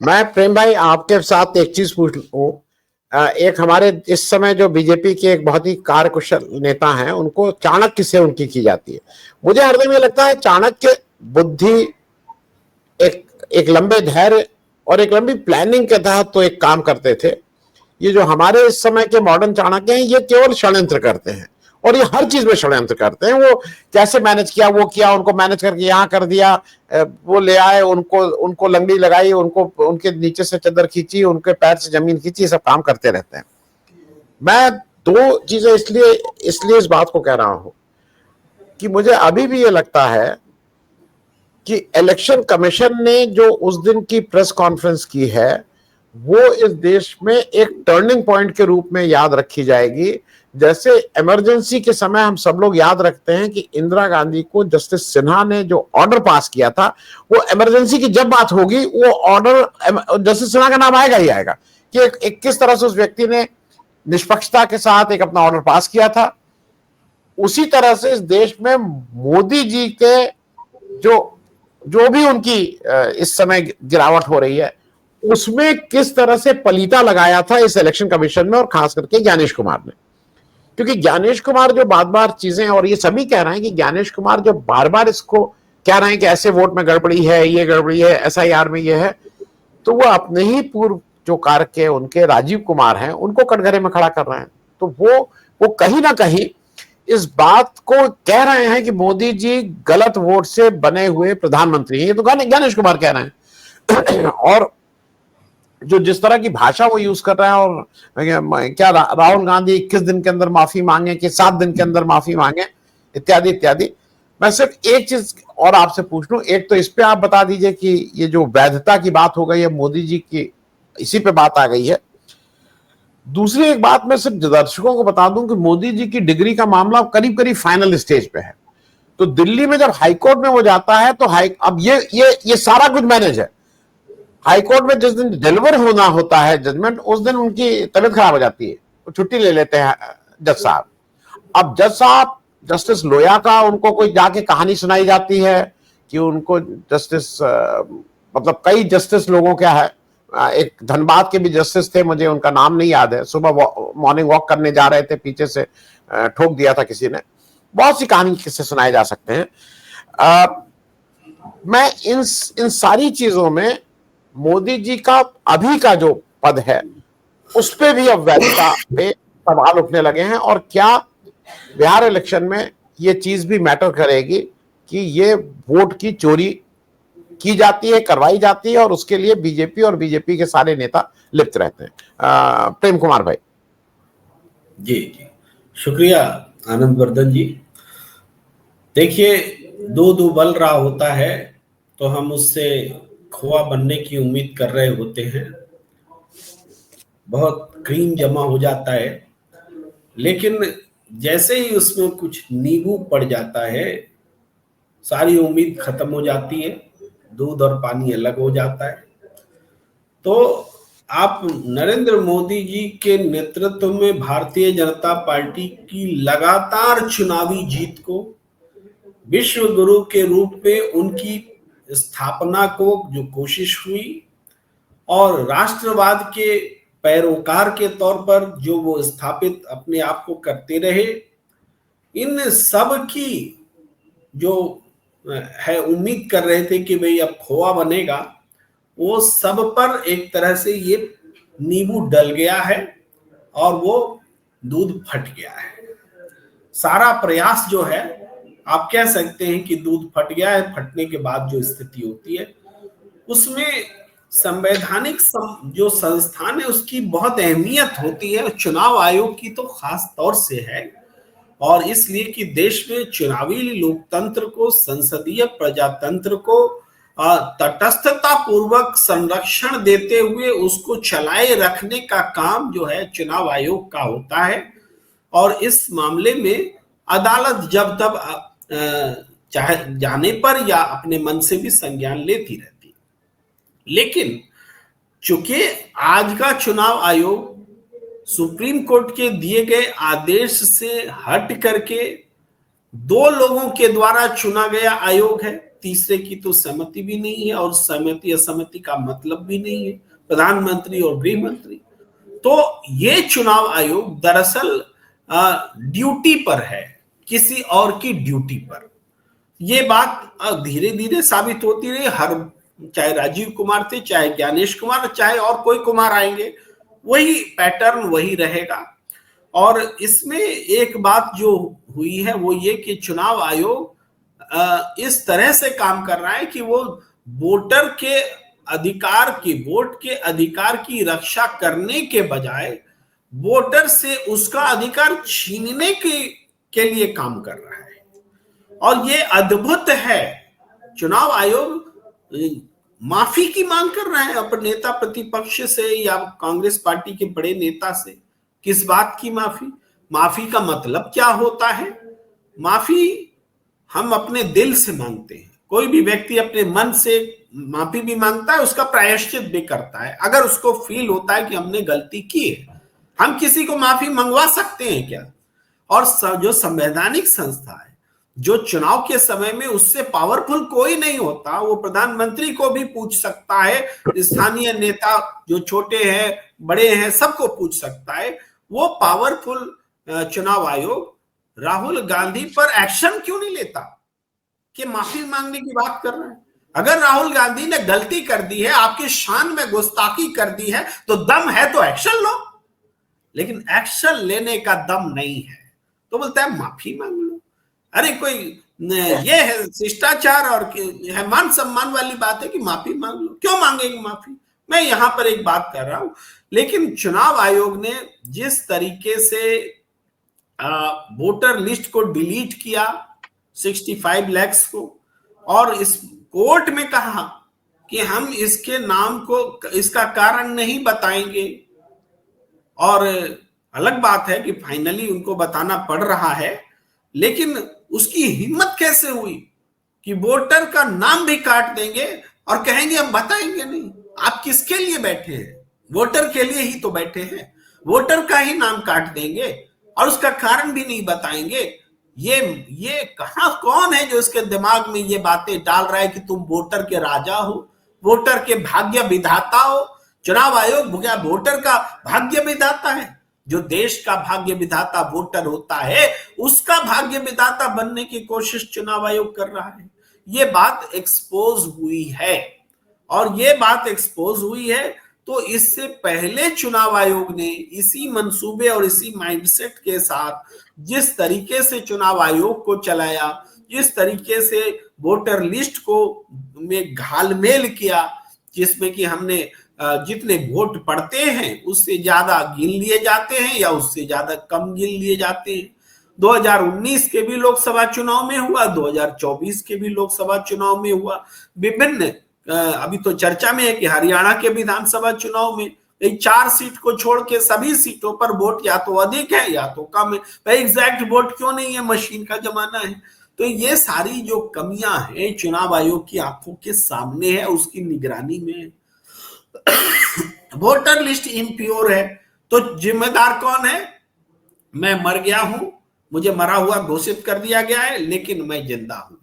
मैं प्रेम भाई आपके साथ एक चीज पूछ लूं। एक हमारे इस समय जो बीजेपी के एक बहुत ही कार्यकुशल नेता हैं, उनको चाणक्य से उनकी की जाती है। मुझे हरदम ये लगता है चाणक्य बुद्धि एक एक लंबे धैर्य और एक लंबी प्लानिंग के तहत तो एक काम करते थे। ये जो हमारे इस समय के मॉडर्न चाणक्य हैं, ये केवल षड्यंत्र करते हैं और ये हर चीज में षड्यंत्र करते हैं। वो कैसे मैनेज किया, वो किया, उनको मैनेज करके यहाँ कर दिया, वो ले आए, उनको उनको लंगड़ी लगाई, उनको उनके नीचे से चादर खींची, उनके पैर से जमीन खींची, सब काम करते रहते हैं। मैं दो चीजें इसलिए इसलिए इस बात को कह रहा हूं कि मुझे अभी भी ये लगता है कि इलेक्शन कमीशन ने जो उस दिन की प्रेस कॉन्फ्रेंस की है, वो इस देश में एक टर्निंग पॉइंट के रूप में याद रखी जाएगी। जैसे इमरजेंसी के समय हम सब लोग याद रखते हैं कि इंदिरा गांधी को जस्टिस सिन्हा ने जो ऑर्डर पास किया था, वो इमरजेंसी की जब बात होगी वो ऑर्डर जस्टिस सिन्हा का नाम आएगा ही आएगा कि एक किस तरह से उस व्यक्ति ने निष्पक्षता के साथ एक अपना ऑर्डर पास किया था। उसी तरह से इस देश में मोदी जी के जो जो भी उनकी इस समय गिरावट हो रही है, उसमें किस तरह से पलीता लगाया था इस इलेक्शन कमीशन में, और खास करके ज्ञानेश कुमार ने। क्योंकि ज्ञानेश कुमार जो बार बार चीजें, और ये सभी कह रहे हैं कि ज्ञानेश कुमार जो बार बार इसको कह रहे हैं कि ऐसे वोट में गड़बड़ी है, ये गड़बड़ी है, SIR में ये है, तो वो अपने ही पूर्व जो कार के उनके राजीव कुमार हैं, उनको कटघरे में खड़ा कर रहे हैं। तो वो कहीं ना कहीं इस बात को कह रहे हैं कि मोदी जी गलत वोट से बने हुए प्रधानमंत्री हैं। ये तो ज्ञानेश कुमार कह रहे हैं। और जो जिस तरह की भाषा वो यूज कर रहा है, और क्या राहुल गांधी 21 दिन के अंदर माफी मांगे कि 7 दिन के अंदर माफी मांगे, इत्यादि इत्यादि। मैं सिर्फ एक चीज और आपसे पूछ लूं, एक तो इस पे आप बता दीजिए कि ये जो वैधता की बात हो गई है मोदी जी की, इसी पे बात आ गई है। दूसरी एक बात मैं सिर्फ दर्शकों को बता दूं कि मोदी जी की डिग्री का मामला करीब करीब फाइनल स्टेज पे है। तो दिल्ली में जब हाईकोर्ट में वो जाता है तो अब ये सारा कुछ मैनेज है। हाईकोर्ट में जिस दिन डिलीवर होना होता है जजमेंट, उस दिन उनकी तबीयत खराब हो जाती है, वो छुट्टी ले लेते हैं जज साहब। अब जज साहब, जस्टिस लोया का उनको कोई जाके कहानी सुनाई जाती है कि उनको जस्टिस मतलब कई जस्टिस लोगों क्या है, एक धनबाद के भी जस्टिस थे, मुझे उनका नाम नहीं याद है, सुबह मॉर्निंग वॉक करने जा रहे थे, पीछे से ठोक दिया था किसी ने। बहुत सी कहानी किससे सुनाए जा सकते हैं। मैं इन सारी चीजों में मोदी जी का अभी का जो पद है उस पे भी अब वैधता पे सवाल उठने लगे हैं। और क्या बिहार इलेक्शन में ये चीज भी मैटर करेगी कि ये वोट की चोरी की जाती है, करवाई जाती है, और उसके लिए बीजेपी और बीजेपी के सारे नेता लिप्त रहते हैं। प्रेम कुमार भाई। जी जी, शुक्रिया आनंद वर्धन जी। देखिए, दूध उबल रहा होता है तो हम उससे खोआ बनने की उम्मीद कर रहे होते हैं, बहुत क्रीम जमा हो जाता है, लेकिन जैसे ही उसमें कुछ नींबू पड़ जाता है सारी उम्मीद खत्म हो जाती है, दूध और पानी अलग हो जाता है। तो आप नरेंद्र मोदी जी के नेतृत्व में भारतीय जनता पार्टी की लगातार चुनावी जीत को, विश्व गुरु के रूप में उनकी स्थापना को जो कोशिश हुई, और राष्ट्रवाद के पैरोकार के तौर पर जो वो स्थापित अपने आप को करते रहे, इन सब की जो है उम्मीद कर रहे थे कि भाई अब खोआ बनेगा, वो सब पर एक तरह से ये नींबू डल गया है और वो दूध फट गया है। सारा प्रयास जो है, आप कह सकते हैं कि दूध फट गया है। फटने के बाद जो स्थिति होती है उसमें संवैधानिक जो संस्थान है उसकी बहुत अहमियत होती है, चुनाव आयोग की तो खास तौर से है। और इसलिए कि देश में चुनावी लोकतंत्र को, संसदीय प्रजातंत्र को तटस्थता पूर्वक संरक्षण देते हुए उसको चलाए रखने का काम जो है चुनाव आयोग का होता है। और इस मामले में अदालत जब तब चाहे जाने पर या अपने मन से भी संज्ञान लेती रहती। लेकिन चूंकि आज का चुनाव आयोग सुप्रीम कोर्ट के दिए गए आदेश से हट करके 2 लोगों के द्वारा चुना गया आयोग है, तीसरे की तो सहमति भी नहीं है, और सहमति असहमति का मतलब भी नहीं है, प्रधानमंत्री और गृह मंत्री। तो ये चुनाव आयोग दरअसल ड्यूटी पर है, किसी और की ड्यूटी पर। ये बात धीरे धीरे साबित होती रही। हर, चाहे राजीव कुमार थे, चाहे ज्ञानेश कुमार, चाहे और कोई कुमार आएंगे, वही पैटर्न वही रहेगा। और इसमें एक बात जो हुई है वो ये कि चुनाव आयोग इस तरह से काम कर रहा है कि वो वोटर के अधिकार की, वोट के अधिकार की रक्षा करने के बजाय वोटर से उसका अधिकार छीनने के लिए काम कर रहा है। और ये अद्भुत है। चुनाव आयोग माफी की मांग कर रहा है अपने नेता प्रतिपक्ष से या कांग्रेस पार्टी के बड़े नेता से। किस बात की माफी? माफी का मतलब क्या होता है? माफी हम अपने दिल से मांगते हैं। कोई भी व्यक्ति अपने मन से माफी भी मांगता है, उसका प्रायश्चित भी करता है, अगर उसको फील होता है कि हमने गलती की है। हम किसी को माफी मंगवा सकते हैं क्या? और जो संवैधानिक संस्था है, जो चुनाव के समय में उससे पावरफुल कोई नहीं होता, वो प्रधानमंत्री को भी पूछ सकता है, स्थानीय नेता जो छोटे हैं बड़े हैं सबको पूछ सकता है। वो पावरफुल चुनाव आयोग राहुल गांधी पर एक्शन क्यों नहीं लेता कि माफी मांगने की बात कर रहे हैं? अगर राहुल गांधी ने गलती कर दी है, आपकी शान में गुस्ताखी कर दी है, तो दम है तो एक्शन लो। लेकिन एक्शन लेने का दम नहीं है तो बोलता है माफी मांग लो। अरे कोई ये है शिष्टाचार और है मान सम्मान वाली बात है कि माफी मांग लो। क्यों मांगेंगे माफी? मैं यहां पर एक बात कर रहा हूं। लेकिन चुनाव आयोग ने जिस तरीके से वोटर लिस्ट को डिलीट किया 65 लाख को, और इस कोर्ट में कहा कि हम इसके नाम को, इसका कारण नहीं बताएंगे। और अलग बात है कि फाइनली उनको बताना पड़ रहा है, लेकिन उसकी हिम्मत कैसे हुई कि वोटर का नाम भी काट देंगे और कहेंगे हम बताएंगे नहीं। आप किसके लिए बैठे हैं? वोटर के लिए ही तो बैठे हैं। वोटर का ही नाम काट देंगे और उसका कारण भी नहीं बताएंगे। ये कहां, कौन है जो इसके दिमाग में ये बातें डाल रहा है कि तुम वोटर के राजा हो, वोटर के भाग्य विधाता हो? चुनाव आयोग क्या वोटर का भाग्य विधाता है? जो देश का भाग्य विधाता वोटर होता है, उसका भाग्य विधाता बनने की कोशिश चुनाव आयोग कर रहा है। ये बात एक्सपोज हुई है। और ये बात एक्सपोज हुई है तो इससे पहले चुनाव आयोग ने इसी मंसूबे और इसी माइंडसेट के साथ जिस तरीके से चुनाव आयोग को चलाया, जिस तरीके से वोटर लिस्ट को में घालमेल किया, जिसमें कि हमने जितने वोट पड़ते हैं उससे ज्यादा गिन लिए जाते हैं या उससे ज्यादा कम गिन लिए जाते हैं। 2019 के भी लोकसभा चुनाव में हुआ, 2024 के भी लोकसभा चुनाव में हुआ। विभिन्न अभी तो चर्चा में है कि हरियाणा के विधानसभा चुनाव में 4 सीट को छोड़ के सभी सीटों पर वोट या तो अधिक है या तो कम है। भाई एग्जैक्ट वोट क्यों नहीं है? मशीन का जमाना है। तो ये सारी जो कमियां हैं चुनाव आयोग की आंखों के सामने है, उसकी निगरानी में। वोटर लिस्ट इम्प्योर है तो जिम्मेदार कौन है? मैं मर गया हूं, मुझे मरा हुआ घोषित कर दिया गया है, लेकिन मैं जिंदा हूं,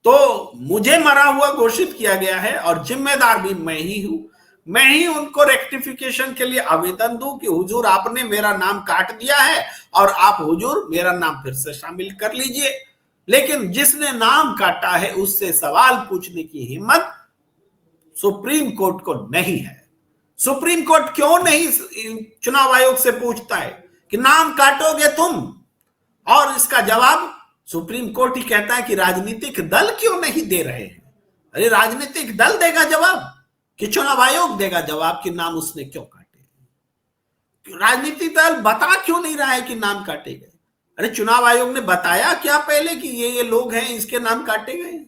तो मुझे मरा हुआ घोषित किया गया है और जिम्मेदार भी मैं ही हूं। मैं ही उनको रेक्टिफिकेशन के लिए आवेदन दूं कि हुजूर आपने मेरा नाम काट दिया है और आप हुजूर मेरा नाम फिर से शामिल कर लीजिए। लेकिन जिसने नाम काटा है उससे सवाल पूछने की हिम्मत सुप्रीम कोर्ट को नहीं है। सुप्रीम कोर्ट क्यों नहीं चुनाव आयोग से पूछता है कि नाम काटोगे तुम? और इसका जवाब सुप्रीम कोर्ट ही कहता है कि राजनीतिक दल क्यों नहीं दे रहे हैं। अरे राजनीतिक दल देगा जवाब कि चुनाव आयोग देगा जवाब कि नाम उसने क्यों काटे? राजनीतिक दल बता क्यों नहीं रहा है कि नाम काटे गए? अरे चुनाव आयोग ने बताया क्या पहले कि ये लोग हैं इसके नाम काटे गए?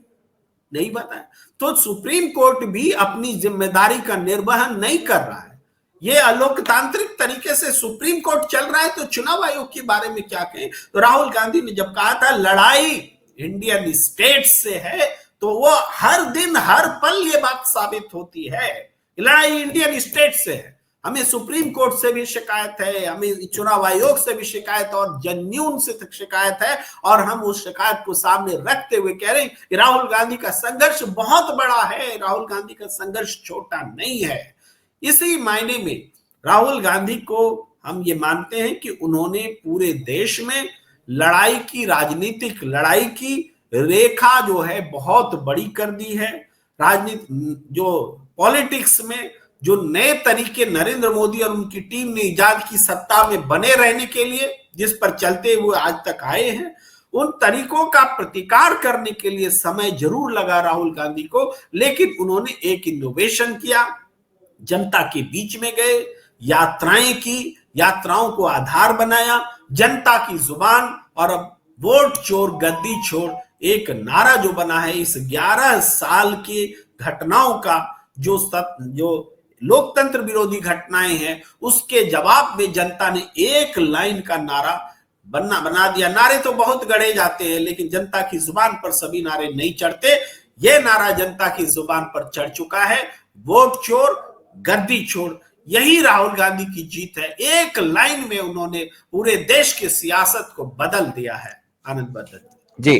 नहीं बताया। तो सुप्रीम कोर्ट भी अपनी जिम्मेदारी का निर्वहन नहीं कर रहा है। ये अलोकतांत्रिक तरीके से सुप्रीम कोर्ट चल रहा है, तो चुनाव आयोग के बारे में क्या कहें? तो राहुल गांधी ने जब कहा था लड़ाई इंडियन स्टेट से है, तो वो हर दिन हर पल ये बात साबित होती है, लड़ाई इंडियन स्टेट से है। हमें सुप्रीम कोर्ट से भी शिकायत है, हमें चुनाव आयोग से भी शिकायत और जनन्यून से शिकायत है, और हम उस शिकायत को सामने रखते हुए कह रहे हैं कि राहुल गांधी का संघर्ष बहुत बड़ा है, राहुल गांधी का संघर्ष छोटा नहीं है। इसी मायने में राहुल गांधी को हम ये मानते हैं कि उन्होंने पूरे देश में लड़ाई की, राजनीतिक लड़ाई की रेखा जो है बहुत बड़ी कर दी है। राजनीति जो पॉलिटिक्स में जो नए तरीके नरेंद्र मोदी और उनकी टीम ने इजाद की सत्ता में बने रहने के लिए, जिस पर चलते हुए आज तक आए हैं, उन तरीकों का प्रतिकार करने के लिए समय जरूर लगा राहुल गांधी को, लेकिन उन्होंने एक इनोवेशन किया, जनता के बीच में गए, यात्राएं की, यात्राओं को आधार बनाया, जनता की जुबान, और अब वोट चोर गद्दी छोड़ एक नारा जो बना है, इस 11 साल की घटनाओं का जो लोकतंत्र विरोधी घटनाएं हैं उसके जवाब में जनता ने एक लाइन का नारा बना दिया। नारे तो बहुत गढ़े जाते हैं, लेकिन जनता की जुबान पर सभी नारे नहीं चढ़ते। यह नारा जनता की जुबान पर चढ़ चुका है, वोट चोर गद्दी छोड़। यही राहुल गांधी की जीत है। एक लाइन में उन्होंने पूरे देश की सियासत को बदल दिया है। आनंद बदल जी।